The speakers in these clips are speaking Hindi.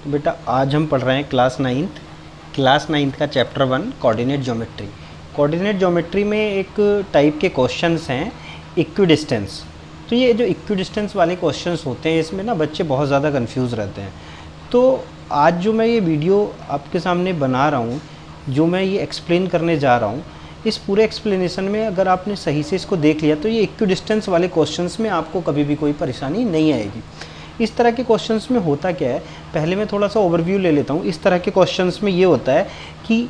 तो बेटा आज हम पढ़ रहे हैं क्लास नाइन्थ का chapter 1 coordinate geometry. Coordinate geometry में एक टाइप के क्वेश्चंस हैं इक्विडिस्टेंस। तो ये जो इक्विडिस्टेंस वाले क्वेश्चंस होते हैं इसमें ना बच्चे बहुत ज़्यादा कंफ्यूज रहते हैं। तो आज जो मैं ये वीडियो आपके सामने बना रहा हूँ, जो मैं ये एक्सप्लेन करने जा रहा हूँ, इस पूरे एक्सप्लेनेशन में अगर आपने सही से इसको देख लिया तो ये इक्विडिस्टेंस वाले क्वेश्चंस में आपको कभी भी कोई परेशानी नहीं आएगी। इस तरह के क्वेश्चंस में होता क्या है, पहले मैं थोड़ा सा ओवरव्यू ले लेता हूँ। इस तरह के क्वेश्चंस में ये होता है कि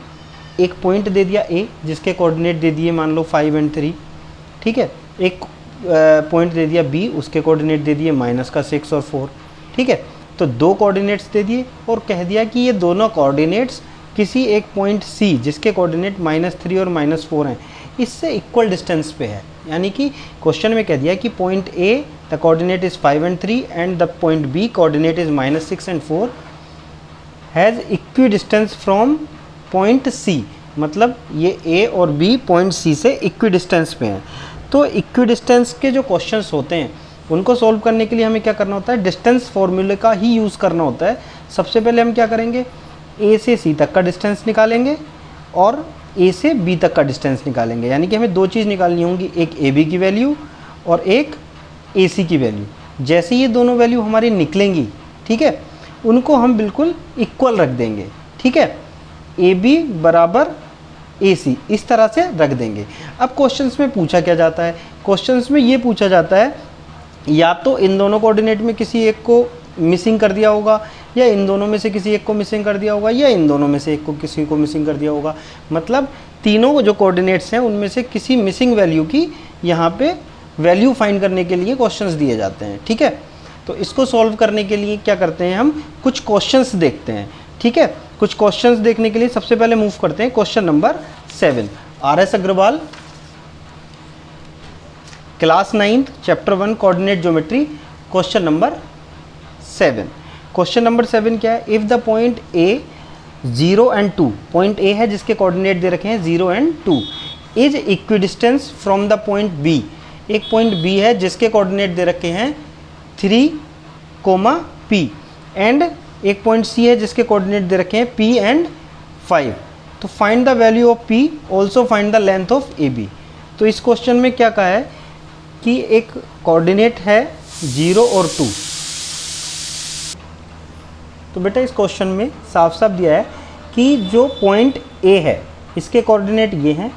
एक पॉइंट दे दिया ए जिसके कोऑर्डिनेट दे दिए मान लो 5 और 3, ठीक है। एक पॉइंट दे दिया बी, उसके कोऑर्डिनेट दे दिए -6 और 4, ठीक है। तो दो कोऑर्डिनेट्स दे दिए और कह दिया कि ये दोनों कोऑर्डिनेट्स किसी एक पॉइंट सी जिसके कोऑर्डिनेट -3 और -4 हैं इससे इक्वल डिस्टेंस पे है। यानी कि क्वेश्चन में कह दिया कि point A the coordinate is 5 और 3 and the point B coordinate is -6 और 4 has equidistant from point C. मतलब ये ए और बी पॉइंट सी से इक्वी डिस्टेंस पे हैं। तो इक्वी डिस्टेंस के जो क्वेश्चंस होते हैं उनको सॉल्व करने के लिए हमें क्या करना होता है, डिस्टेंस फॉर्मूले का ही यूज़ करना होता है। सबसे पहले हम क्या करेंगे, ए से सी तक का डिस्टेंस निकालेंगे और ए से बी तक का डिस्टेंस निकालेंगे। यानी कि हमें दो चीज़ निकालनी होंगी, एक ए बी की वैल्यू और एक ए सी की वैल्यू। जैसे ये दोनों वैल्यू हमारी निकलेंगी, ठीक है, उनको हम बिल्कुल इक्वल रख देंगे, ठीक है। ए बी बराबर ए सी इस तरह से रख देंगे। अब क्वेश्चंस में पूछा क्या जाता है, क्वेश्चंस में ये पूछा जाता है या तो इन दोनों कोऑर्डिनेट में किसी एक को मिसिंग कर दिया होगा, या इन दोनों में से किसी एक को मिसिंग कर दिया होगा, या इन दोनों में से एक को किसी को मिसिंग कर दिया होगा। मतलब तीनों जो कोऑर्डिनेट्स हैं उनमें से किसी मिसिंग वैल्यू की यहाँ पे वैल्यू फाइंड करने के लिए क्वेश्चंस दिए जाते हैं, ठीक है। तो इसको सॉल्व करने के लिए क्या करते हैं, हम कुछ क्वेश्चंस देखते हैं, ठीक है। कुछ क्वेश्चंस देखने के लिए सबसे पहले मूव करते हैं question number 7। RS Agarwal, class 9 chapter 1 coordinate geometry, question number 7। Question number 7 क्या है, इफ़ द पॉइंट ए 0 और 2, पॉइंट ए है जिसके कोऑर्डिनेट दे रखे हैं 0 और 2, is equidistant from the point B. एक पॉइंट बी है जिसके कोऑर्डिनेट दे रखे हैं 3, P, एंड एक पॉइंट सी है जिसके कोऑर्डिनेट दे रखे हैं P एंड 5। तो find the value of P, also find the length of AB। तो इस क्वेश्चन में क्या कहा है कि एक कोऑर्डिनेट है 0 और 2। तो बेटा इस क्वेश्चन में साफ साफ दिया है कि जो पॉइंट A है इसके कोऑर्डिनेट ये हैं,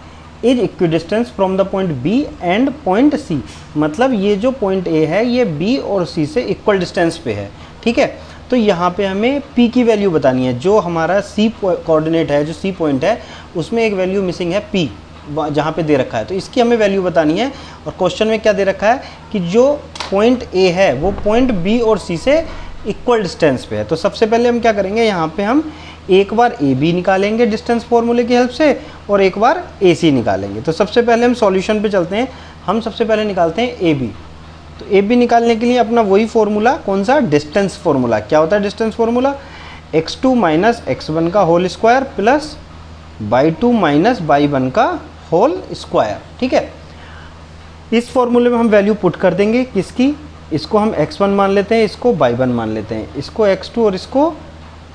is equidistant from the point B and point C। मतलब ये जो पॉइंट A है ये B और C से इक्वल डिस्टेंस पे है, ठीक है। तो यहाँ पे हमें P की वैल्यू बतानी है। जो हमारा C कोऑर्डिनेट है, जो C पॉइंट है उसमें एक वैल्यू मिसिंग है P जहाँ पे दे रखा है, तो इसकी हमें वैल्यू बतानी है। और क्वेश्चन में क्या दे रखा है कि जो पॉइंट A है वो पॉइंट B और C से इक्वल डिस्टेंस पे है। तो सबसे पहले हम क्या करेंगे, यहाँ पे हम एक बार ए बी निकालेंगे डिस्टेंस फॉर्मूले की हेल्प से और एक बार ए सी निकालेंगे। तो सबसे पहले हम सॉल्यूशन पे चलते हैं। हम सबसे पहले निकालते हैं ए बी। तो ए बी निकालने के लिए अपना वही फॉर्मूला, कौन सा, डिस्टेंस फॉर्मूला। क्या होता है distance formula, x2 minus x1 का whole square plus y2 minus y1 का होल स्क्वायर, ठीक है। इस फॉर्मूले में हम वैल्यू पुट कर देंगे किसकी, इसको हम x1 मान लेते हैं, इसको y1 मान लेते हैं, इसको x2 और इसको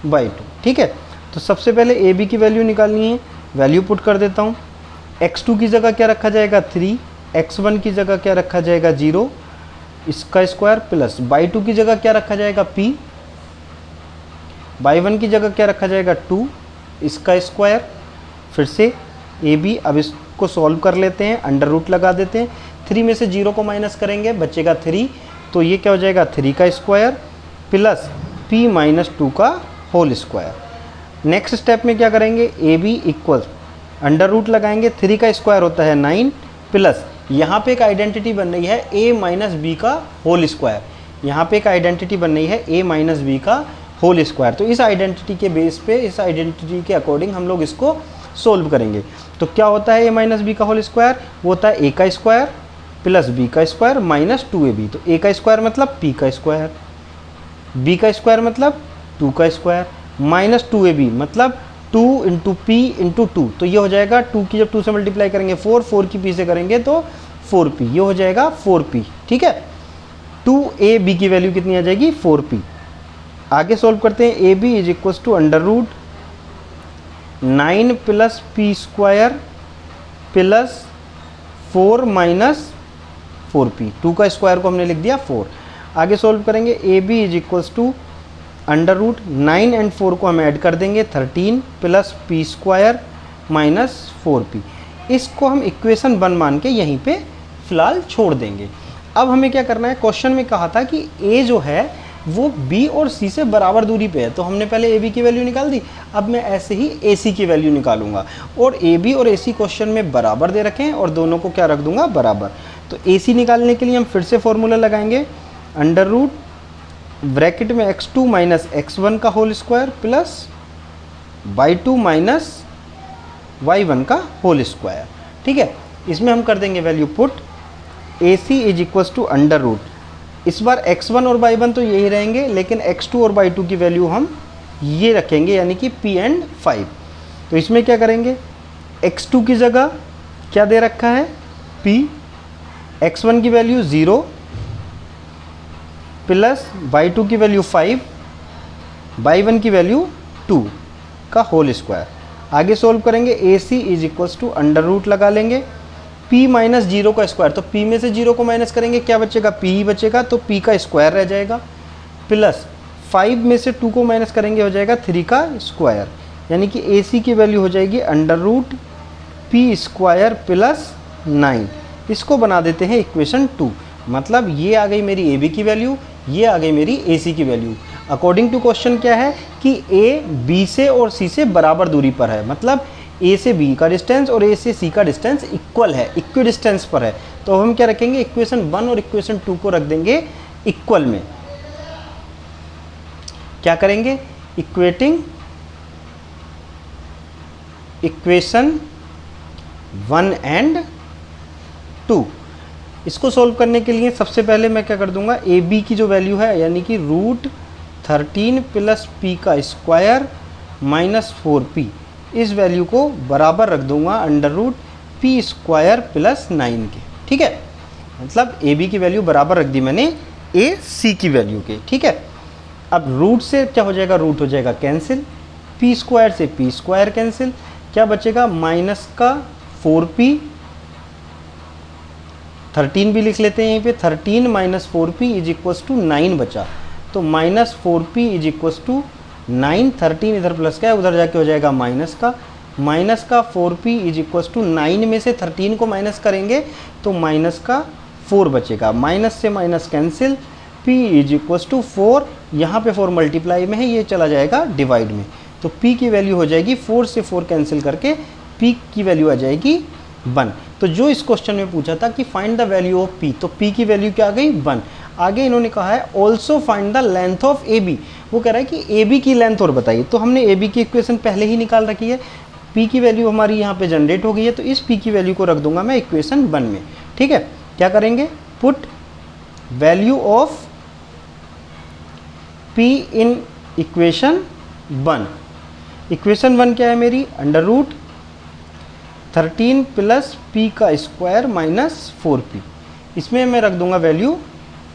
y2, ठीक है। तो सबसे पहले ए बी की वैल्यू निकालनी है, वैल्यू पुट कर देता हूँ। x2 की जगह क्या रखा जाएगा 3, x1 की जगह क्या रखा जाएगा 0, इसका स्क्वायर प्लस y2 की जगह क्या रखा जाएगा p, y1 की जगह क्या रखा जाएगा 2, इसका स्क्वायर। फिर से ए बी, अब इसको सॉल्व कर लेते हैं, अंडर रूट लगा देते हैं। 3 में से 0 को माइनस करेंगे बचेगा 3, तो ये क्या हो जाएगा 3 का स्क्वायर प्लस p माइनस 2 का होल स्क्वायर। नेक्स्ट स्टेप में क्या करेंगे, A B equal under root लगाएंगे, 3 का स्क्वायर होता है 9 प्लस यहाँ पे एक आइडेंटिटी बन रही है a माइनस बी का होल स्क्वायर। यहाँ पे एक आइडेंटिटी बन रही है a माइनस बी का होल स्क्वायर। तो इस आइडेंटिटी के बेस पे, इस आइडेंटिटी के अकॉर्डिंग हम लोग इसको सोल्व करेंगे। तो क्या होता है a माइनस बी का होल स्क्वायर, वो होता है a का स्क्वायर प्लस b का स्क्वायर माइनस 2ab। तो a का स्क्वायर मतलब p का स्क्वायर, b का स्क्वायर मतलब 2 का स्क्वायर, माइनस 2ab मतलब 2 इंटू पी इंटू 2। तो ये हो जाएगा 2 की जब 2 से मल्टीप्लाई करेंगे 4, 4 की p से करेंगे तो 4p, ये हो जाएगा 4p, ठीक है। 2ab की वैल्यू कितनी आ जाएगी 4p। आगे सॉल्व करते हैं। A B is equal to under root 9 plus P square plus 4 minus 4p, 2 का स्क्वायर को हमने लिख दिया 4। आगे सॉल्व करेंगे। A B is equals to under root 9 and 4 को हम ऐड कर देंगे 13 plus P square minus 4p। इसको हम इक्वेशन 1 मान के यहीं पे फिलहाल छोड़ देंगे। अब हमें क्या करना है, क्वेश्चन में कहा था कि ए जो है वो बी और सी से बराबर दूरी पे है, तो हमने पहले ए बी की वैल्यू निकाल दी। अब मैं ऐसे ही ए सी की वैल्यू निकालूंगा, और ए बी और ए सी क्वेश्चन में बराबर दे रखे हैं और दोनों को क्या रख दूंगा, बराबर। तो ए सी निकालने के लिए हम फिर से फॉर्मूला लगाएंगे, अंडर रूट ब्रैकेट में x2 माइनस x1 का whole square plus y2 minus y1 का होल स्क्वायर। ठीक है, इसमें हम कर देंगे value put. A C is equals to under root, इस बार x1 और y1 तो यही रहेंगे, लेकिन x2 और y2 की वैल्यू हम ये रखेंगे, यानी कि p एंड 5। तो इसमें क्या करेंगे, x2 की जगह क्या दे रखा है, p, x1 की वैल्यू 0 प्लस y2 की वैल्यू 5, y1 की वैल्यू 2 का होल स्क्वायर। आगे सोल्व करेंगे। A C is equals to under root लगा लेंगे, p माइनस 0 का स्क्वायर, तो p में से 0 को माइनस करेंगे, क्या बचेगा, p ही बचेगा, तो p का स्क्वायर रह जाएगा, प्लस 5 में से 2 को माइनस करेंगे, हो जाएगा 3 का स्क्वायर, यानी कि ए सी की वैल्यू हो जाएगी under root p square plus 9। इसको बना देते हैं इक्वेशन 2, मतलब ये आ गई मेरी ए बी की वैल्यू, ये आ गई मेरी ए सी की वैल्यू। अकॉर्डिंग टू क्वेश्चन क्या है कि ए बी से और सी से बराबर दूरी पर है, मतलब ए से बी का डिस्टेंस और ए से सी का डिस्टेंस इक्वल है, इक्वी डिस्टेंस पर है। तो हम क्या रखेंगे, इक्वेशन 1 और इक्वेशन 2 को रख देंगे इक्वल में। क्या करेंगे, इक्वेटिंग इक्वेशन 1 एंड 2। इसको सोल्व करने के लिए सबसे पहले मैं क्या कर दूंगा, ए बी की जो वैल्यू है, यानी कि रूट 13 प्लस पी का स्क्वायर माइनस 4p, इस वैल्यू को बराबर रख दूंगा under root P square plus 9 के। ठीक है, मतलब ए बी की वैल्यू बराबर रख दी मैंने ए सी की वैल्यू के। ठीक है, अब रूट से क्या हो जाएगा, रूट हो जाएगा कैंसिल, पी स्क्वायर से पी स्क्वायर कैंसिल, क्या बचेगा, माइनस का 4p, 13 भी लिख लेते हैं यहीं पे, 13 minus 4p is equals to 9 बचा, तो minus 4p is equals to 9, 13 इधर प्लस का है, उधर जाके हो जाएगा माइनस का 4p इज इक्वल्स टू 9 में से 13 को माइनस करेंगे तो माइनस का 4 बचेगा, माइनस से minus cancel, p is equals to 4, यहाँ पे 4 मल्टीप्लाई में है, ये चला जाएगा डिवाइड में, तो p की वैल्यू हो जाएगी 4 से 4 कैंसिल करके p की वैल्यू आ जाएगी 1। तो जो इस क्वेश्चन में पूछा था कि find the value of p, तो p की वैल्यू क्या आ गई, 1। आगे इन्होंने कहा है also find the length of A B, वो कह रहा है कि ए बी की लेंथ और बताइए। तो हमने ए बी की इक्वेशन पहले ही निकाल रखी है, p की वैल्यू हमारी यहाँ पे जनरेट हो गई है, तो इस p की वैल्यू को रख दूंगा मैं इक्वेशन 1 में। ठीक है, क्या करेंगे, put value of p in equation 1। Equation 1 क्या है मेरी, अंडर रूट 13 प्लस p का स्क्वायर माइनस 4p, इसमें मैं रख दूंगा वैल्यू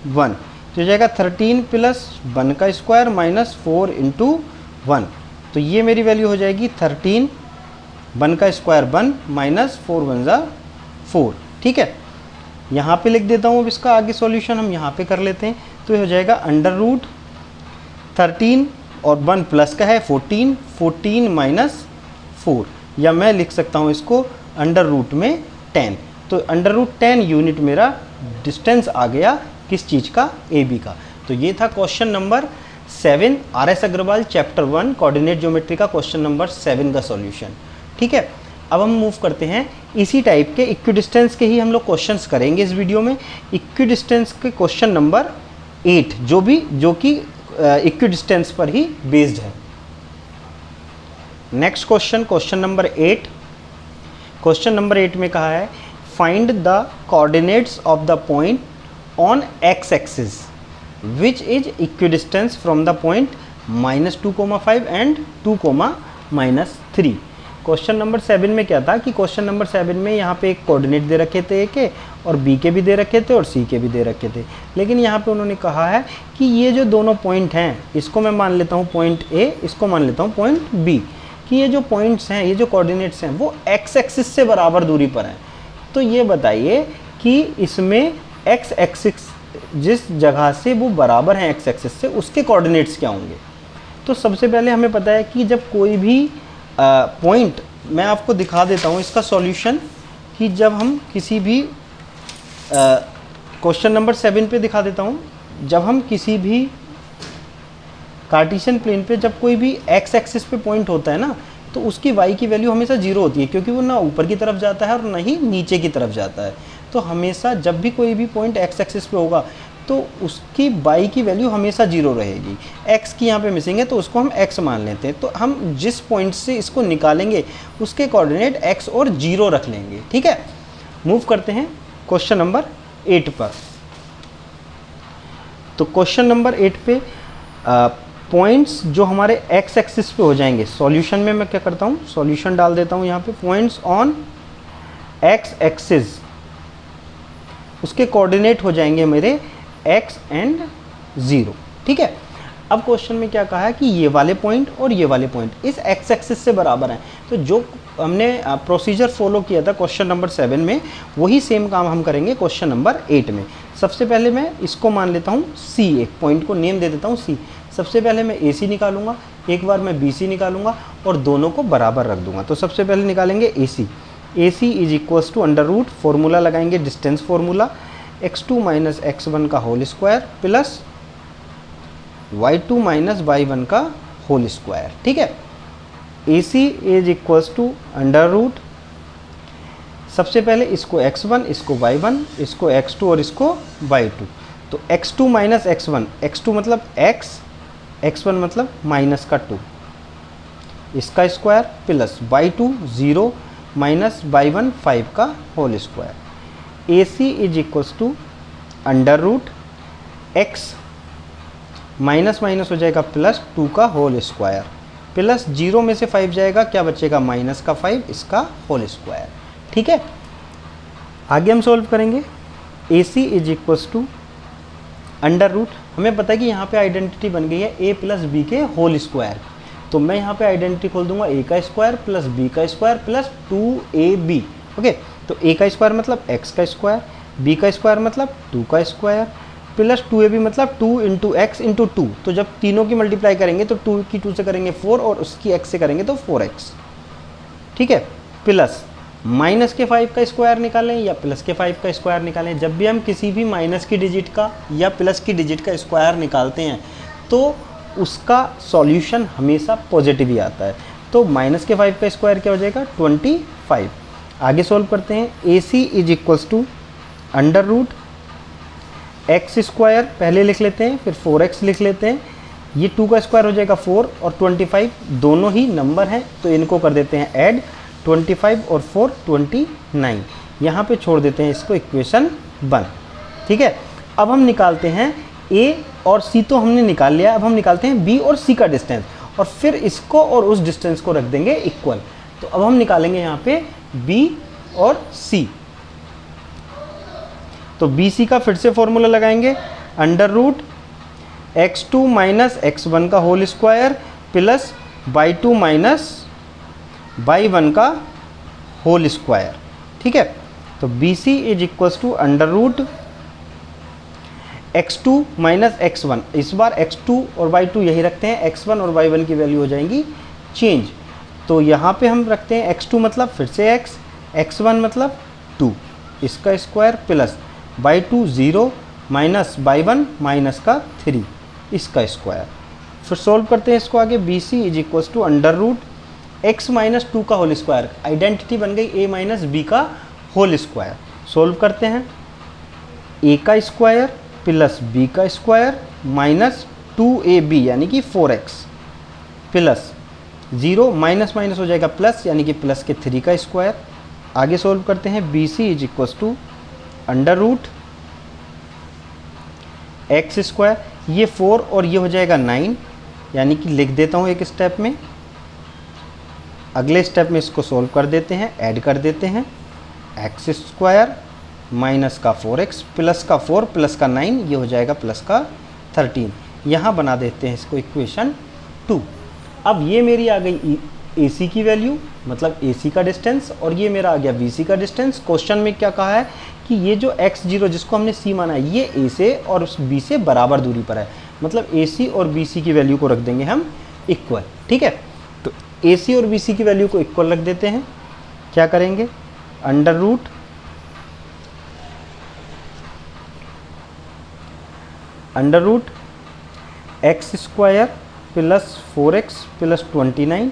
1, तो हो जाएगा 13 प्लस 1 का स्क्वायर माइनस 4 इंटू 1, तो ये मेरी वैल्यू हो जाएगी 13, 1 का स्क्वायर 1 माइनस 4 1 जा 4। ठीक है, यहाँ पे लिख देता हूँ, अब इसका आगे सॉल्यूशन हम यहाँ पे कर लेते हैं, तो ये हो जाएगा अंडर रूट 13 और 1 प्लस का है 14, 14 माइनस 4, या मैं लिख सकता हूँ इसको अंडर रूट में 10। तो अंडर रूट 10 यूनिट मेरा डिस्टेंस आ गया किस चीज़ का, ए बी का। तो ये था question number 7 R S Agarwal chapter 1 coordinate geometry का क्वेश्चन नंबर 7 का सॉल्यूशन। ठीक है, अब हम मूव करते हैं, इसी टाइप के इक्विडिस्टेंस के ही हम लोग क्वेश्चंस करेंगे इस वीडियो में। इक्विडिस्टेंस के क्वेश्चन नंबर 8 जो कि इक्विडिस्टेंस पर ही बेस्ड है। Next question, question number 8। Question number 8 में कहा है find the coordinates of the point on x axis which is equidistant from the point -2, 5 and 2, -3। Question number 7 में क्या था कि क्वेश्चन नंबर 7 में यहाँ पे एक कोऑर्डिनेट दे रखे थे ए के, और बी के भी दे रखे थे, और सी के भी दे रखे थे। लेकिन यहाँ पे उन्होंने कहा है कि ये जो दोनों पॉइंट हैं, इसको मैं मान लेता हूँ पॉइंट ए, इसको मान लेता हूँ पॉइंट बी, कि ये जो पॉइंट्स हैं, ये जो कोऑर्डिनेट्स हैं, वो एक्स एक्सिस से बराबर दूरी पर हैं। तो ये बताइए कि इसमें एक्स एक्सिस जिस जगह से वो बराबर हैं एक्स एक्सिस से, उसके कोऑर्डिनेट्स क्या होंगे। तो सबसे पहले हमें पता है कि जब कोई भी पॉइंट, मैं आपको दिखा देता हूँ इसका सॉल्यूशन, कि जब हम किसी भी क्वेश्चन नंबर 7 पे दिखा देता हूँ, जब हम किसी भी कार्टेशियन प्लेन पे जब कोई भी एक्स एक्सिस पे पॉइंट होता है ना, तो उसकी वाई की वैल्यू हमेशा 0 होती है, क्योंकि वो ना ऊपर की तरफ जाता है और ना ही नीचे की तरफ जाता है। तो हमेशा जब भी कोई भी पॉइंट एक्स एक्सिस पे होगा तो उसकी वाई की वैल्यू हमेशा 0 रहेगी। एक्स की यहाँ पे मिसिंग है तो उसको हम एक्स मान लेते हैं। तो हम जिस पॉइंट से इसको निकालेंगे उसके कोऑर्डिनेट एक्स और 0 रख लेंगे। ठीक है, मूव करते हैं क्वेश्चन नंबर 8 पर। तो क्वेश्चन नंबर 8 पे पॉइंट्स जो हमारे एक्स एक्सिस पे हो जाएंगे, सॉल्यूशन में मैं क्या करता हूँ, सॉल्यूशन डाल देता हूँ यहाँ पे, पॉइंट्स ऑन एक्स एक्सिस, उसके कोऑर्डिनेट हो जाएंगे मेरे x एंड 0। ठीक है, अब क्वेश्चन में क्या कहा है कि ये वाले पॉइंट और ये वाले पॉइंट इस x एक्सिस से बराबर हैं। तो जो हमने प्रोसीजर फॉलो किया था क्वेश्चन नंबर 7 में, वही सेम काम हम करेंगे क्वेश्चन नंबर 8 में। सबसे पहले मैं इसको मान लेता हूँ C, एक पॉइंट को नेम दे देता हूँ C। सबसे पहले मैं AC निकालूंगा, एक बार मैं BC निकालूंगा और दोनों को बराबर रख दूंगा। तो सबसे पहले निकालेंगे AC। AC is equals to under root, formula लगाएंगे distance formula, x2 minus x1 का whole square plus y2 minus y1 का होल स्क्वायर। ठीक है, AC is equals to under root, सबसे पहले इसको x1, इसको y1, इसको x2 और इसको y2। तो x2 माइनस x1, x2 मतलब x, x1 मतलब माइनस का 2, इसका square plus y2 0 minus y1 5 का whole square. AC is equals to under root x minus minus हो जाएगा प्लस 2 का होल स्क्वायर, प्लस 0 में से 5 जाएगा, क्या बचेगा माइनस का 5, इसका होल स्क्वायर। ठीक है, आगे हम सॉल्व करेंगे। AC is equals to under root, हमें पता है कि यहाँ पे आइडेंटिटी बन गई है a प्लस बी के होल स्क्वायर। तो मैं यहाँ पे आइडेंटिटी खोल दूंगा, a का स्क्वायर प्लस b का स्क्वायर प्लस 2ab। ओके, तो a का स्क्वायर मतलब x का स्क्वायर, b का स्क्वायर मतलब 2 का स्क्वायर, प्लस 2ab मतलब 2 इंटू एक्स इंटू 2। तो जब तीनों की मल्टीप्लाई करेंगे तो 2 की 2 से करेंगे 4 और उसकी x से करेंगे तो 4x। ठीक है, प्लस माइनस के 5 का स्क्वायर निकालें या प्लस के 5 का स्क्वायर निकालें। जब भी हम किसी भी माइनस की डिजिट का या प्लस की डिजिट का स्क्वायर निकालते हैं तो उसका सॉल्यूशन हमेशा पॉजिटिव ही आता है। तो माइनस के 5 का स्क्वायर क्या हो जाएगा 25। आगे सॉल्व करते हैं। AC is equals to under root X square पहले लिख लेते हैं, फिर 4x लिख लेते हैं, ये 2 का स्क्वायर हो जाएगा 4 और 25 दोनों ही नंबर हैं तो इनको कर देते हैं ऐड, 25 और 4 29, यहाँ पे छोड़ देते हैं इसको इक्वेशन 1। ठीक है, अब हम निकालते हैं A और C तो हमने निकाल लिया, अब हम निकालते हैं B और C का डिस्टेंस और फिर इसको और उस डिस्टेंस को रख देंगे इक्वल। तो अब हम निकालेंगे यहाँ पे B और C। तो BC का फिर से फॉर्मूला लगाएंगे, under root x2 minus x1 का whole square plus y2 minus y1 का होल स्क्वायर। ठीक है, तो BC is equals to under root x2 minus x1, इस बार x2 और y2 यही रखते हैं, x1 और y1 की वैल्यू हो जाएंगी चेंज। तो यहाँ पे हम रखते हैं x2 मतलब फिर से x, x1 मतलब 2, इसका square plus y2 0 minus y1 minus का 3, इसका स्क्वायर। फिर सॉल्व करते हैं इसको आगे। BC is equals to under root x minus 2 का होल स्क्वायर, आइडेंटिटी बन गई a माइनस बी का होल स्क्वायर। सॉल्व करते हैं, a का स्क्वायर प्लस b का स्क्वायर माइनस 2ab यानी कि 4x प्लस 0 माइनस माइनस हो जाएगा प्लस यानी कि प्लस के 3 का स्क्वायर। आगे सॉल्व करते हैं। BC is equals to under root X square, ये 4 और ये हो जाएगा 9 यानी कि लिख देता हूँ एक स्टेप में, अगले स्टेप में इसको सोल्व कर देते हैं, ऐड कर देते हैं। एक्स स्क्वायर माइनस का 4x प्लस का 4 प्लस का 9, ये हो जाएगा प्लस का 13। यहाँ बना देते हैं इसको इक्वेशन 2। अब ये मेरी आ गई AC की वैल्यू, मतलब AC का डिस्टेंस, और ये मेरा आ गया BC का डिस्टेंस। क्वेश्चन में क्या कहा है कि ये जो x0 जिसको हमने C माना है, ये A से और B से बराबर दूरी पर है, मतलब AC और BC की वैल्यू को रख देंगे हम इक्वल। ठीक है, तो AC और BC की वैल्यू को इक्वल रख देते हैं। क्या करेंगे, under root X square plus 4x plus 29,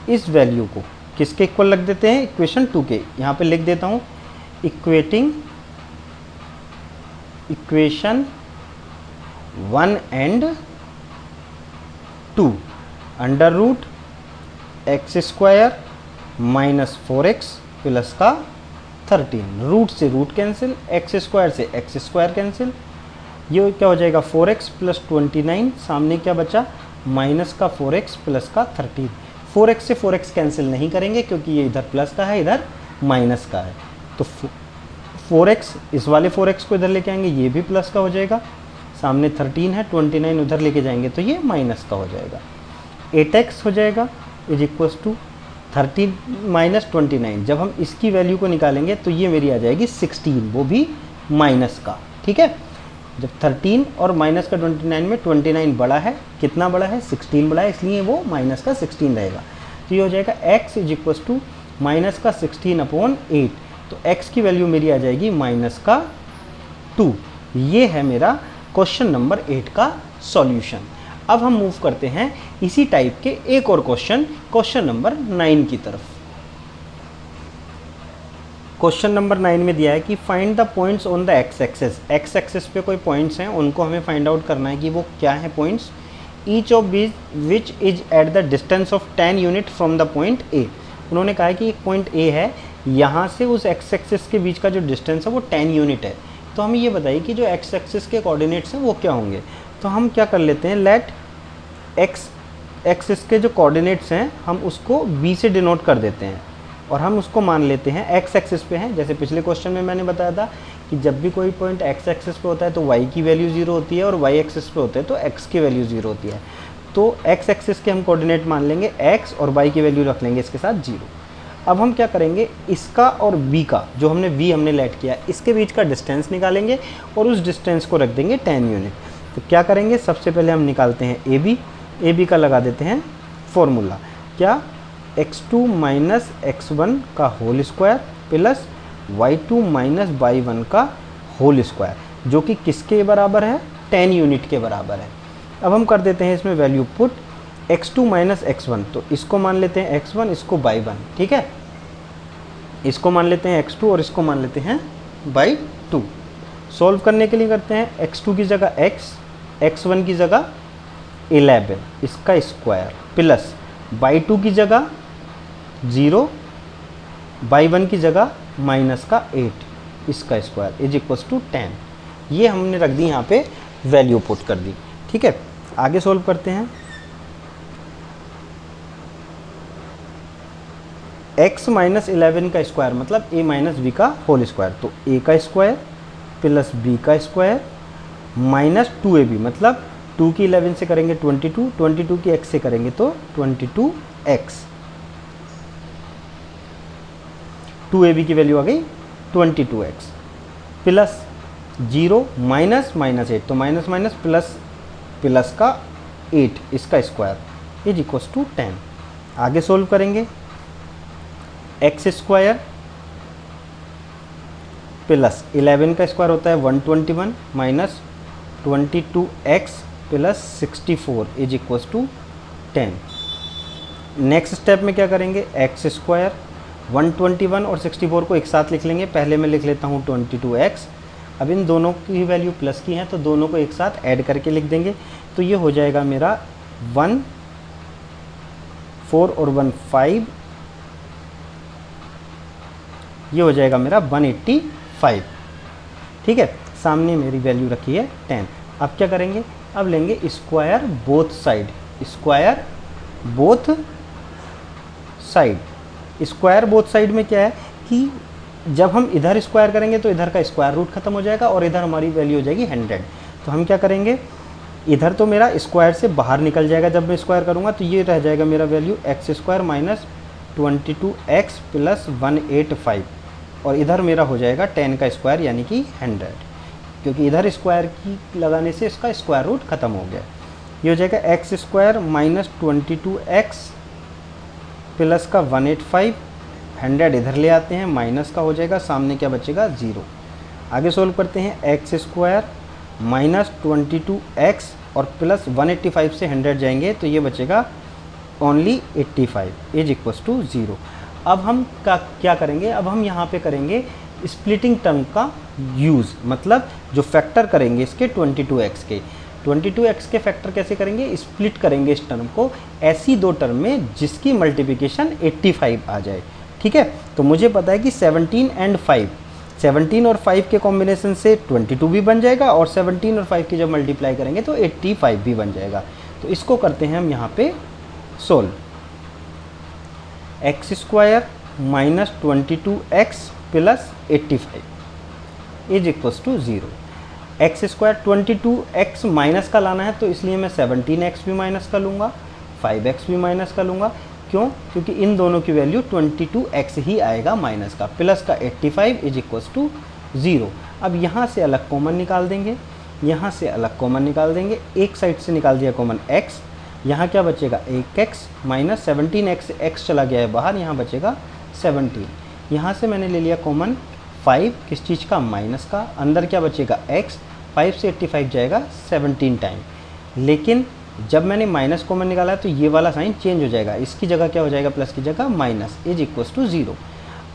इस वैल्यू को किसके इक्वल रख देते हैं, इक्वेशन 2 के। यहाँ पे लिख देता हूँ equating equation 1 and 2, under root X square minus 4x plus का 13, रूट से रूट कैंसिल, एक्स स्क्वायर से एक्स स्क्वायर कैंसिल, ये क्या हो जाएगा 4x प्लस 29, सामने क्या बचा माइनस का 4x प्लस का 13। 4x से 4x कैंसिल नहीं करेंगे क्योंकि ये इधर प्लस का है, इधर माइनस का है, तो 4x, इस वाले 4x को इधर लेके आएंगे, ये भी प्लस का हो जाएगा, सामने 13 है, 29 उधर लेके जाएंगे तो ये माइनस का हो जाएगा। 8x हो जाएगा इज इक्वल्स टू 13 माइनस 29, जब हम इसकी वैल्यू को निकालेंगे तो ये मेरी आ जाएगी 16, वो भी माइनस का। ठीक है, जब 13 और माइनस का 29 में 29 बड़ा है, कितना बड़ा है 16 बड़ा है, इसलिए वो माइनस का 16 रहेगा। तो ये हो जाएगा x is equals to minus का 16 अपॉन 8, तो x की वैल्यू मेरी आ जाएगी माइनस का 2। ये है मेरा क्वेश्चन नंबर 8 का सॉल्यूशन। अब हम मूव करते हैं इसी टाइप के एक और क्वेश्चन नंबर 9 की तरफ। क्वेश्चन नंबर 9 में दिया है कि find the points on the X axis पे कोई पॉइंट्स हैं, उनको हमें फाइंड आउट करना है कि वो क्या है points. Each of which is at the distance of 10 unit from the point A. उन्होंने कहा है कि एक पॉइंट ए है, यहाँ से उस एक्स एक्सिस के बीच का जो डिस्टेंस है वो 10 यूनिट है। तो हमें ये बताइए कि जो एक्स एक्सिस के कोऑर्डिनेट्स हैं वो क्या होंगे। तो हम क्या कर लेते हैं, लेट एक्स एक्सिस के जो कोऑर्डिनेट्स हैं हम उसको बी से डिनोट कर देते हैं, और हम उसको मान लेते हैं एक्स एक्सिस पे हैं। जैसे पिछले क्वेश्चन में मैंने बताया था कि जब भी कोई पॉइंट एक्स एक्सिस पे होता है तो वाई की वैल्यू 0 होती है, और वाई एक्सिस पे होते हैं तो एक्स की वैल्यू 0 होती है। तो एक्स एक्सिस के हम कोऑर्डिनेट मान लेंगे एक्स, और वाई की वैल्यू रख लेंगे इसके साथ 0। अब हम क्या करेंगे, इसका और बी का, जो हमने वी हमने लेट किया, इसके बीच का डिस्टेंस निकालेंगे और उस डिस्टेंस को रख देंगे 10 यूनिट। तो क्या करेंगे, सबसे पहले हम निकालते हैं ए बी का लगा देते हैं फॉर्मूला, क्या x2 माइनस x1 का whole square plus y2 minus y1 का होल स्क्वायर, जो कि किसके बराबर है, 10 यूनिट के बराबर है। अब हम कर देते हैं इसमें value put, x2 minus x1, तो इसको मान लेते हैं x1, इसको y1, ठीक है, इसको मान लेते हैं x2 और इसको मान लेते हैं y2। सॉल्व करने के लिए करते हैं x2 की जगह x, x1 की जगह 11 इसका स्क्वायर प्लस y2 की जगह 0, y1 की जगह माइनस का 8 इसका स्क्वायर इज इक्वल्स टू 10। ये हमने रख दी यहाँ पे वैल्यू पुट कर दी। ठीक है, आगे सॉल्व करते हैं। x माइनस 11 का स्क्वायर मतलब a माइनस बी का होल स्क्वायर, तो a का स्क्वायर प्लस b का स्क्वायर माइनस 2ab, मतलब 2 की 11 से करेंगे 22, 22 की x से करेंगे तो 22x, 2ab की वैल्यू आ गई 22x, प्लस 0 माइनस माइनस 8, तो माइनस माइनस प्लस प्लस का 8 इसका स्क्वायर इज इक्वल्स टू 10। आगे सोल्व करेंगे, एक्स स्क्वायर प्लस 11 का स्क्वायर होता है 121 minus 22x plus 64 is equals to 10। Next step में क्या करेंगे, एक्स स्क्वायर 121 और 64 को एक साथ लिख लेंगे। पहले मैं लिख लेता हूँ 22x, अब इन दोनों की वैल्यू प्लस की है तो दोनों को एक साथ ऐड करके लिख देंगे। तो ये हो जाएगा मेरा 1 4 और 1 5, ये हो जाएगा मेरा 185। ठीक है, सामने मेरी वैल्यू रखी है 10। अब क्या करेंगे, अब लेंगे square both side, square both side. Square both side में क्या है कि जब हम इधर स्क्वायर करेंगे तो इधर का स्क्वायर रूट खत्म हो जाएगा और इधर हमारी वैल्यू हो जाएगी 100। तो हम क्या करेंगे, इधर तो मेरा स्क्वायर से बाहर निकल जाएगा जब मैं स्क्वायर करूँगा, तो ये रह जाएगा मेरा value x square minus 22x plus 185, और इधर मेरा हो जाएगा 10 का स्क्वायर यानी कि 100, क्योंकि इधर स्क्वायर की लगाने से इसका स्क्वायर रूट खत्म हो गया। ये हो जाएगा x square minus 22x plus का 185, 100 इधर ले आते हैं, माइनस का हो जाएगा, सामने क्या बचेगा 0। आगे सोल्व करते हैं, एक्स स्क्वायर माइनस 22x और प्लस 185 से 100 जाएंगे तो ये बचेगा ओनली 85 इज इक्वल्स टू 0। अब हम क्या करेंगे, अब हम यहाँ पे करेंगे स्प्लिटिंग टर्म का यूज़, मतलब जो फैक्टर करेंगे इसके 22x के 22x के फैक्टर कैसे करेंगे, स्प्लिट करेंगे इस टर्म को ऐसी दो टर्म में जिसकी मल्टीप्लिकेशन 85 आ जाए। ठीक है, तो मुझे पता है कि 17 एंड 5, 17 और 5 के कॉम्बिनेशन से 22 भी बन जाएगा और 17 और 5 की जब मल्टीप्लाई करेंगे तो 85 भी बन जाएगा। तो इसको करते हैं हम यहाँ पे solve. X square minus 22x plus 85 is equals to 0। X square 22x minus का लाना है तो इसलिए मैं 17x भी माइनस का लूँगा, 5x भी माइनस का लूँगा। क्यों? क्योंकि इन दोनों की वैल्यू 22x ही आएगा माइनस का, प्लस का 85 इज इक्वल्स टू 0। अब यहाँ से अलग कॉमन निकाल देंगे, यहाँ से अलग कॉमन निकाल देंगे, एक साइड से निकाल दिया कॉमन x, यहाँ क्या बचेगा 1x माइनस 17x, x चला गया है बाहर, यहाँ बचेगा 17। यहाँ से मैंने ले लिया कॉमन 5, किस चीज़ का, माइनस का, अंदर क्या बचेगा x, 5 से 85 जाएगा 17 टाइम। लेकिन जब मैंने माइनस कॉमन निकाला है तो ये वाला साइन चेंज हो जाएगा, इसकी जगह क्या हो जाएगा, प्लस की जगह माइनस इज इक्वल्स टू 0।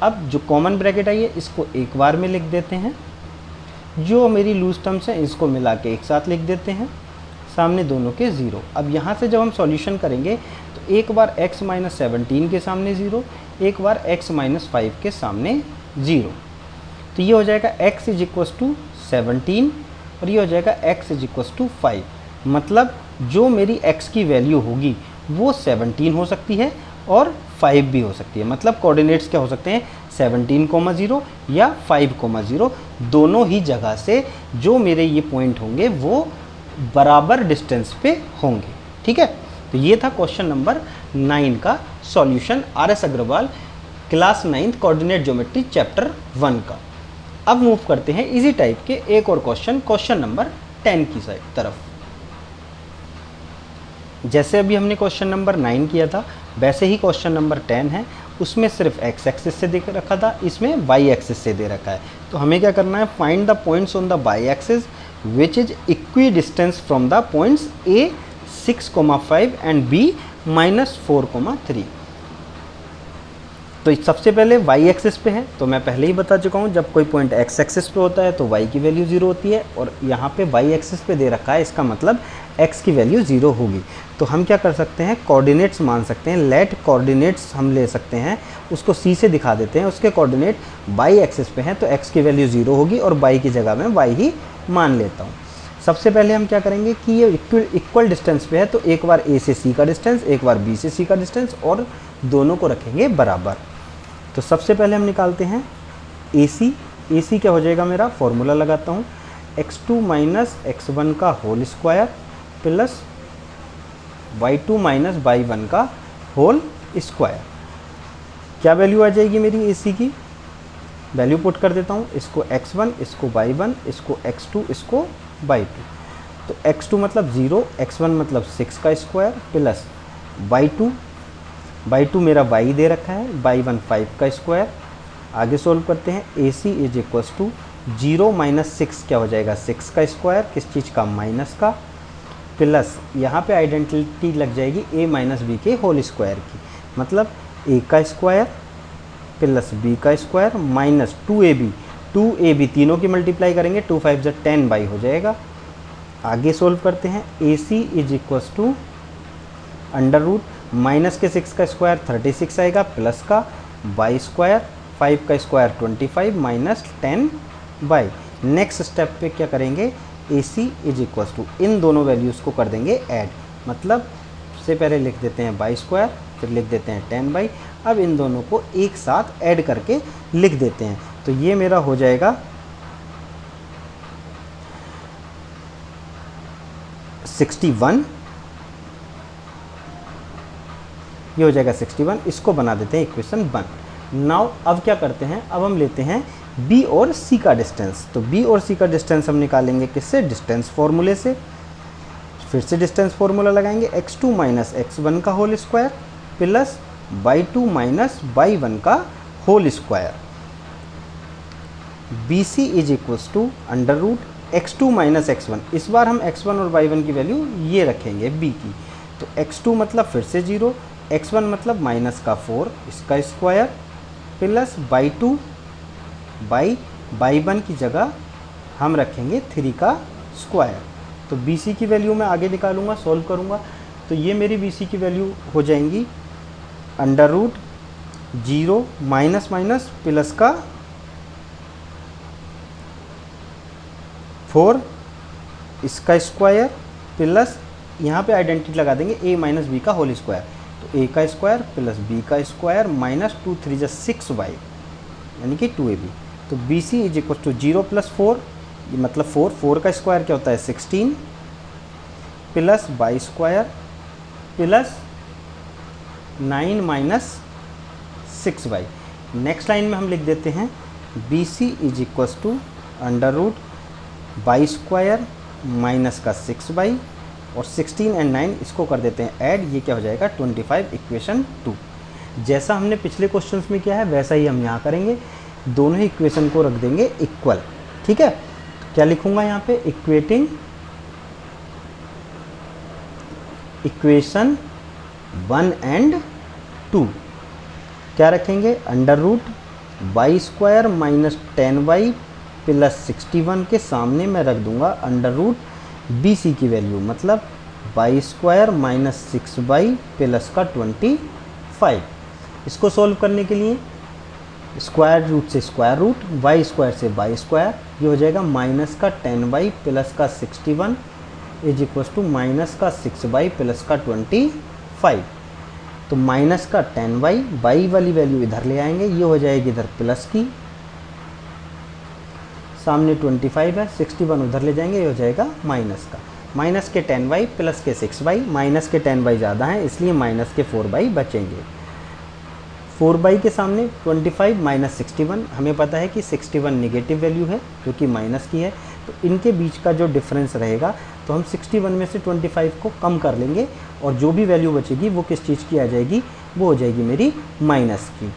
अब जो कॉमन ब्रैकेट आई है इसको एक बार में लिख देते हैं, जो मेरी लूज टर्म्स हैं इसको मिला के एक साथ लिख देते हैं, सामने दोनों के 0। अब यहाँ से जब हम सॉल्यूशन करेंगे तो एक बार x माइनस 17 के सामने 0, एक बार x माइनस 5 के सामने 0। तो ये हो जाएगा x इज इक्वल्स टू 17 और ये हो जाएगा x इज इक्वल्स टू 5। मतलब जो मेरी x की वैल्यू होगी वो 17 हो सकती है और 5 भी हो सकती है। मतलब कोऑर्डिनेट्स क्या हो सकते हैं, 17,0 या 5,0, दोनों ही जगह से जो मेरे ये पॉइंट होंगे वो बराबर डिस्टेंस पे होंगे। ठीक है, तो ये था क्वेश्चन नंबर 9 का solution, RS Agarwal class 9th coordinate geometry chapter 1 का। अब मूव करते हैं इजी टाइप के एक और क्वेश्चन नंबर 10 की तरफ। जैसे अभी हमने क्वेश्चन नंबर 9 किया था वैसे ही क्वेश्चन नंबर 10 है, उसमें सिर्फ x एक्सिस से दे रखा था, इसमें y एक्सिस से दे रखा है। तो हमें क्या करना है, find the points on the y axis which is equi distance from the points a 6,5 and b -4,3। तो सबसे पहले y एक्सिस पे है, तो मैं पहले ही बता चुका हूँ जब कोई पॉइंट x एक्सिस पे होता है तो y की वैल्यू 0 होती है, और यहाँ पे y एक्सिस पे दे रखा है, इसका मतलब x की वैल्यू 0 होगी। तो हम क्या कर सकते हैं, कोऑर्डिनेट्स मान सकते हैं, लेट कोऑर्डिनेट्स हम ले सकते हैं, उसको c से दिखा देते हैं, उसके कोऑर्डिनेट y एक्सिस पे हैं तो x की वैल्यू 0 होगी और y की जगह मैं y ही मान लेता हूँ। सबसे पहले हम क्या करेंगे कि ये इक्वल डिस्टेंस पे है तो एक बार a से c का डिस्टेंस, एक बार b से c का डिस्टेंस, और दोनों को रखेंगे बराबर। तो सबसे पहले हम निकालते हैं AC क्या हो जाएगा, मेरा फॉर्मूला लगाता हूँ, x2 माइनस x1 का whole square plus y2 minus y1 का होल स्क्वायर। क्या वैल्यू आ जाएगी मेरी AC की, वैल्यू पुट कर देता हूँ, इसको x1, इसको y1, इसको x2, इसको y2। तो x2 मतलब 0, x1 मतलब 6 का स्क्वायर प्लस y2 मेरा y दे रखा है, y1 5 का स्क्वायर। आगे सोल्व करते हैं, AC is equals to 0 minus 6 क्या हो जाएगा, 6 का स्क्वायर, किस चीज़ का, माइनस का, प्लस यहाँ पे आइडेंटिटी लग जाएगी a माइनस बी के होल स्क्वायर की, मतलब a का स्क्वायर प्लस b का स्क्वायर माइनस 2ab तीनों की मल्टीप्लाई करेंगे, 2 5 जा 10 बाई हो जाएगा। आगे सोल्व करते हैं, AC is equals to under root minus के 6 का स्क्वायर 36 आएगा, प्लस का y स्क्वायर 5 का square 25 minus 10 by. Next step पे क्या करेंगे, AC इज इक्वल्स टू इन दोनों वैल्यूज़ को कर देंगे ऐड, मतलब सबसे पहले लिख देते हैं y स्क्वायर फिर लिख देते हैं 10/। अब इन दोनों को एक साथ ऐड करके लिख देते हैं, तो ये मेरा हो जाएगा 61, ये हो जाएगा 61। इसको बना देते हैं इक्वेशन 1। नाउ अब क्या करते हैं, अब हम लेते हैं बी और सी का डिस्टेंस। तो बी और सी का डिस्टेंस हम निकालेंगे किससे, डिस्टेंस फॉर्मूले से। फिर से डिस्टेंस फॉर्मूला लगाएंगे, x2 माइनस x1 का whole square plus y2 minus y1 का whole square. B C is equals to under root x2 minus x1। इस बार हम x1 और y1 की वैल्यू ये रखेंगे b की। तो x2 मतलब फिर से 0, x1 मतलब माइनस का 4 इसका square plus y2 by y1 की जगह हम रखेंगे 3 का स्क्वायर। तो बी सी की वैल्यू मैं आगे निकालूंगा, सॉल्व करूंगा। तो ये मेरी बी सी की वैल्यू हो जाएंगी under root 0 minus minus plus का 4 इसका स्क्वायर प्लस यहाँ पे आइडेंटिटी लगा देंगे a माइनस बी का होल स्क्वायर। तो a का स्क्वायर प्लस b का स्क्वायर माइनस 2 3 जा 6y यानी कि 2ab। तो B C is equal to 0 plus 4, ये मतलब 4 का स्क्वायर क्या होता है 16 plus y square plus 9 minus 6y। Next line में हम लिख देते हैं B C is equals to under root y square minus का 6y और 16 एंड 9 इसको कर देते हैं ऐड, ये क्या हो जाएगा 25 इक्वेशन 2। जैसा हमने पिछले क्वेश्चंस में किया है वैसा ही हम यहाँ करेंगे, दोनों ही इक्वेशन को रख देंगे इक्वल। ठीक है, क्या लिखूंगा यहाँ पे, इक्वेटिंग इक्वेशन 1 एंड 2 क्या रखेंगे, under root y square minus 10y plus 61 के सामने मैं रख दूंगा अंडर रूट बी सी की वैल्यू, मतलब y square minus 6y plus का 25। इसको सॉल्व करने के लिए स्क्वायर रूट से स्क्वायर रूट, y स्क्वायर से y स्क्वायर, ये हो जाएगा माइनस का 10y प्लस का 61 इज इक्वल टू माइनस का 6y प्लस का 25। तो माइनस का 10y, y वाली वैल्यू इधर ले आएंगे, ये हो जाएगी इधर प्लस की, सामने 25 है, 61 उधर ले जाएंगे, ये हो जाएगा माइनस का। माइनस के 10y प्लस के 6y, माइनस के 10y ज़्यादा हैं इसलिए माइनस के 4y बचेंगे। 4y के सामने 25 माइनस 61, हमें पता है कि 61 नेगेटिव वैल्यू है क्योंकि माइनस की है, तो इनके बीच का जो डिफरेंस रहेगा तो हम 61 में से 25 को कम कर लेंगे और जो भी वैल्यू बचेगी वो किस चीज़ की आ जाएगी, वो हो जाएगी मेरी माइनस की।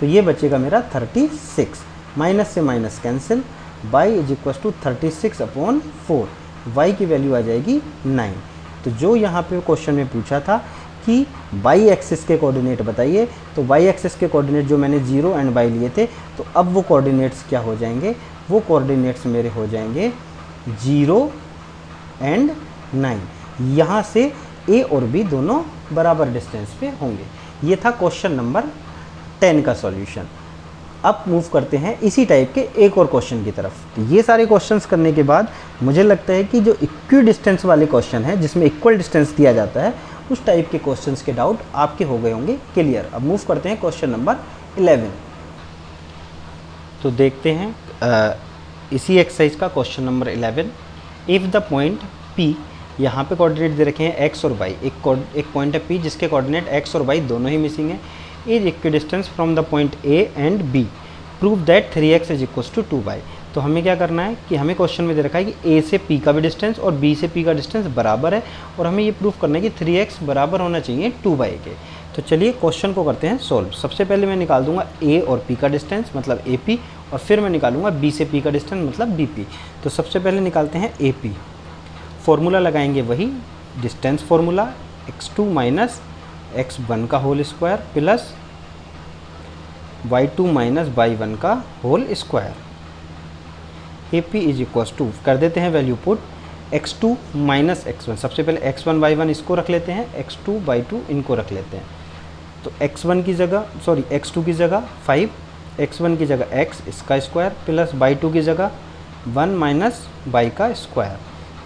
तो ये बचेगा मेरा 36, माइनस से minus cancel, y is equal to 36 upon 4, y की वैल्यू आ जाएगी 9। तो जो यहाँ पे क्वेश्चन में पूछा था कि y एक्सिस के कोऑर्डिनेट बताइए, तो y एक्सिस के कोऑर्डिनेट जो मैंने 0 एंड y लिए थे, तो अब वो कोऑर्डिनेट्स क्या हो जाएंगे, वो कोऑर्डिनेट्स मेरे हो जाएंगे 0 एंड 9। यहाँ से a और b दोनों बराबर डिस्टेंस पे होंगे। ये था क्वेश्चन नंबर 10 का सॉल्यूशन। अब मूव करते हैं इसी टाइप के एक और क्वेश्चन की तरफ। तो ये सारे क्वेश्चंस करने के बाद मुझे लगता है कि जो इक्वी डिस्टेंस वाले क्वेश्चन हैं जिसमें इक्वल डिस्टेंस दिया जाता है, उस टाइप के क्वेश्चंस के डाउट आपके हो गए होंगे क्लियर। अब मूव करते हैं क्वेश्चन नंबर 11। तो देखते हैं इसी एक्सरसाइज का question number 11। If the point P, यहाँ पे कोऑर्डिनेट दे रखे हैं x और y, एक पॉइंट है P जिसके कोऑर्डिनेट x और y दोनों ही मिसिंग है, is equidistant from the point A and B, prove that 3x is equals to 2y। तो हमें क्या करना है कि हमें क्वेश्चन में दे रखा है कि A से P का भी डिस्टेंस और B से P का डिस्टेंस बराबर है और हमें ये प्रूव करना है कि 3x बराबर होना चाहिए 2y के। तो चलिए क्वेश्चन को करते हैं सॉल्व। सबसे पहले मैं निकाल दूंगा A और P का डिस्टेंस मतलब AP, और फिर मैं निकालूंगा B से P का डिस्टेंस मतलब BP। तो सबसे पहले निकालते हैं AP। फॉर्मूला लगाएंगे वही distance formula, x2 minus x1 का whole square plus y2 minus y1 का whole square. AP is equals to, कर देते हैं value put, x2 minus x1, सबसे पहले x1 y1 इसको रख लेते हैं, x2 y2 इनको रख लेते हैं। तो x1 की जगह x2 की जगह 5, x1 की जगह x इसका स्क्वायर प्लस y2 की जगह 1 माइनस y का स्क्वायर।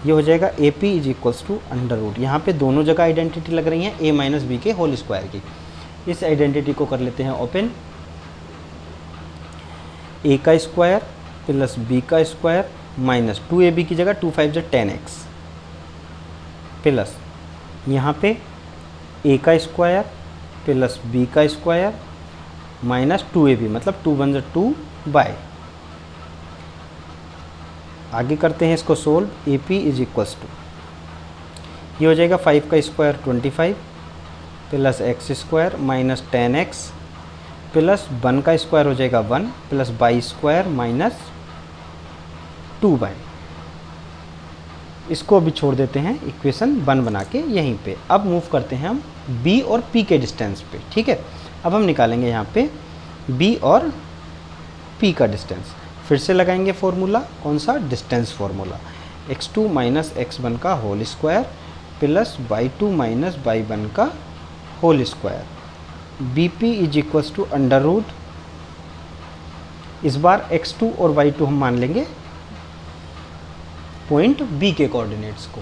ये हो जाएगा A P is equals to under root, यहाँ पे दोनों जगह आइडेंटिटी लग रही हैं ए माइनस बी के होल स्क्वायर की। इस आइडेंटिटी को कर लेते हैं ओपन, ए का स्क्वायर प्लस बी का स्क्वायर माइनस 2ab की जगह 2 5 10x प्लस यहाँ पे ए का स्क्वायर प्लस बी का स्क्वायर माइनस 2ab मतलब 2 1 2 बाय। आगे करते हैं इसको solve, A P is equals to ये हो जाएगा 5 का square 25 plus x square minus 10x plus 1 का स्क्वायर हो जाएगा 1 plus by square minus 2 by. इसको अभी छोड़ देते हैं इक्वेशन 1 बना के यहीं पे। अब मूव करते हैं हम b और p के डिस्टेंस पे, ठीक है। अब हम निकालेंगे यहाँ पे b और p का डिस्टेंस। फिर से लगाएंगे फॉर्मूला, कौन सा, distance formula, x2 minus x1 का whole square plus y2 minus y1 का whole square, bp is equals to under root. इस बार x2 और y2 हम मान लेंगे पॉइंट b के कोऑर्डिनेट्स को।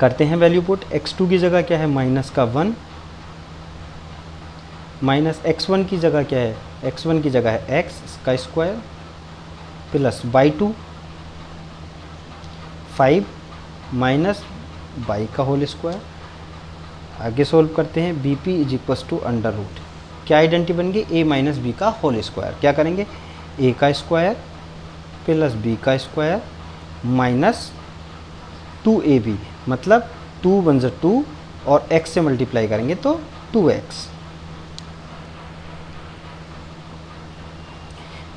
करते हैं वैल्यू पुट, x2 की जगह क्या है माइनस का 1 माइनस x1 की जगह क्या है, x1 की जगह है x का square plus y2 5 minus y का होल स्क्वायर। आगे सोल्व करते हैं, B P is equals to under root, क्या आइडेंटिटी बन गई, ए माइनस बी का होल स्क्वायर। क्या करेंगे, ए का स्क्वायर प्लस बी का स्क्वायर माइनस 2ab मतलब 2 1 2 और x से मल्टीप्लाई करेंगे तो 2x।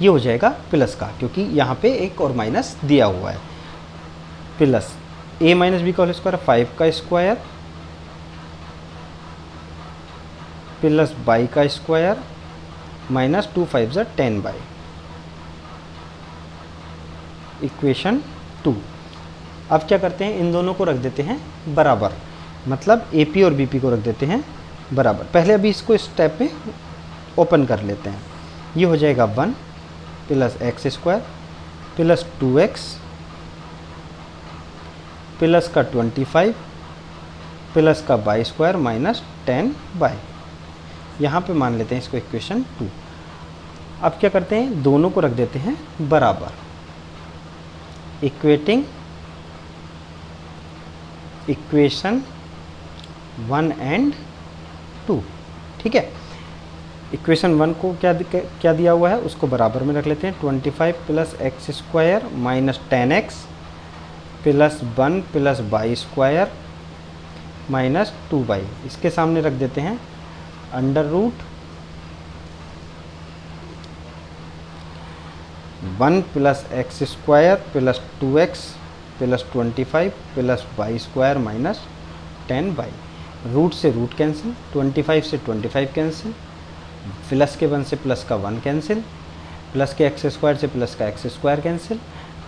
ये हो जाएगा प्लस का, क्योंकि यहाँ पे एक और माइनस दिया हुआ है, प्लस a माइनस बी का होल स्क्वायर 5 का स्क्वायर प्लस बाई का स्क्वायर माइनस 2 5 10 बाई। इक्वेशन 2। अब क्या करते हैं, इन दोनों को रख देते हैं बराबर, मतलब ए पी और बी पी को रख देते हैं बराबर। पहले अभी इसको स्टेप में ओपन कर लेते हैं। ये हो जाएगा 1 plus x square plus 2x plus का 25 प्लस का बाई स्क्वायर माइनस 10 बाई। यहाँ पे मान लेते हैं इसको इक्वेशन 2। अब क्या करते हैं, दोनों को रख देते हैं बराबर, इक्वेटिंग इक्वेशन 1 एंड 2, ठीक है। इक्वेशन 1 को क्या दिया हुआ है उसको बराबर में रख लेते हैं, 25 plus x square minus 10x plus 1 plus by square minus 2 y. इसके सामने रख देते हैं under root 1 plus x square plus 2x plus 25 plus by square minus 10 y. Root से रूट कैंसिल, 25 से 25 कैंसिल, प्लस के 1 से प्लस का 1 कैंसिल, प्लस के एक्स स्क्वायर से प्लस का एक्स स्क्वायर कैंसिल,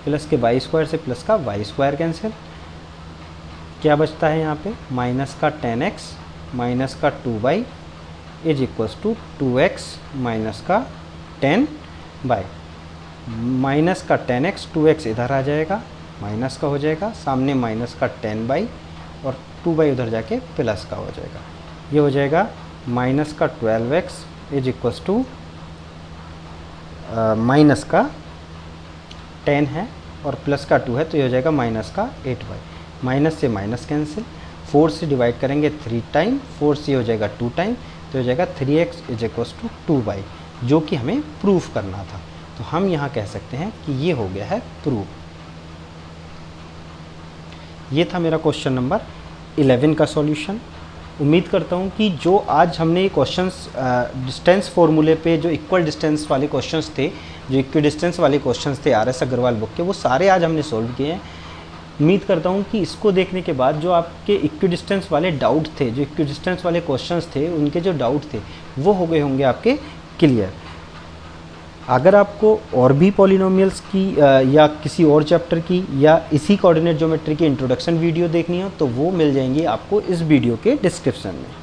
प्लस के वाई स्क्वायर से प्लस का वाई स्क्वायर कैंसिल। क्या बचता है यहाँ पे, माइनस का 10x माइनस का 2 y is equals to 2x minus का 10 बाई। माइनस का 10x 2x इधर आ जाएगा, माइनस का हो जाएगा, सामने माइनस का 10 बाई और 2 बाई उधर जाके प्लस का हो जाएगा। ये हो जाएगा माइनस का 12x is equals to minus का 10 है और प्लस का 2 है तो ये हो जाएगा माइनस का 8 बाई। माइनस से माइनस कैंसिल, 4 से डिवाइड करेंगे 3 टाइम, 4 से हो जाएगा 2 टाइम तो हो जाएगा 3x is equals to 2 by, जो कि हमें प्रूफ करना था। तो हम यहाँ कह सकते हैं कि ये हो गया है प्रूफ। ये था मेरा क्वेश्चन नंबर 11 का सॉल्यूशन। उम्मीद करता हूँ कि जो आज हमने ये क्वेश्चंस डिस्टेंस फार्मूले पे जो इक्वल डिस्टेंस वाले क्वेश्चंस थे, जो इक्वल डिस्टेंस वाले क्वेश्चंस थे आर.एस. अग्रवाल बुक के, वो सारे आज हमने सॉल्व किए हैं। उम्मीद करता हूँ कि इसको देखने के बाद जो आपके इक्वल डिस्टेंस वाले डाउट थे, जो इक्वल डिस्टेंस वाले क्वेश्चंस थे, उनके जो डाउट थे वो हो गए होंगे आपके क्लियर। अगर आपको और भी पॉलिनोमियल्स की या किसी और चैप्टर की या इसी कोऑर्डिनेट ज्योमेट्री की इंट्रोडक्शन वीडियो देखनी हो तो वो मिल जाएंगी आपको इस वीडियो के डिस्क्रिप्शन में।